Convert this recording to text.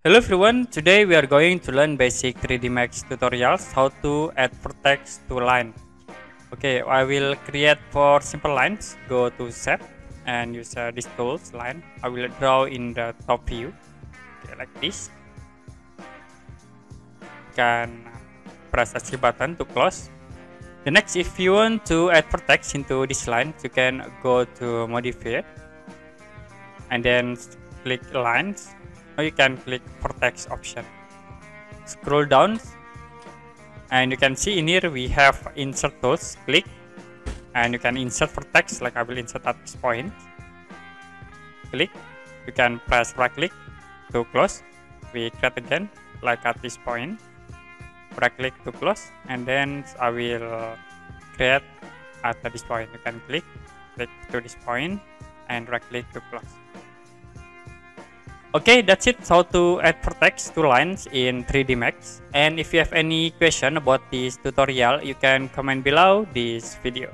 Hello everyone, today we are going to learn basic 3D Max tutorials how to add vertex to line. Okay, I will create 4 simple lines. Go to shape and use this tools line. I will draw in the top view, okay, like this. Can press SC button to close. The next, if you want to add vertex into this line, you can go to modify and then click lines. Or you can click vertex option. Scroll down and you can see in here we have insert tools. Click and you can insert vertex, like I will insert at this point. Click, you can press right click to close. We create again like at this point. Right click to close, and then I will create at this point. You can click to this point and right click to close. Okay, that's it, how to add vertex to lines in 3D Max. And if you have any question about this tutorial, you can comment below this video.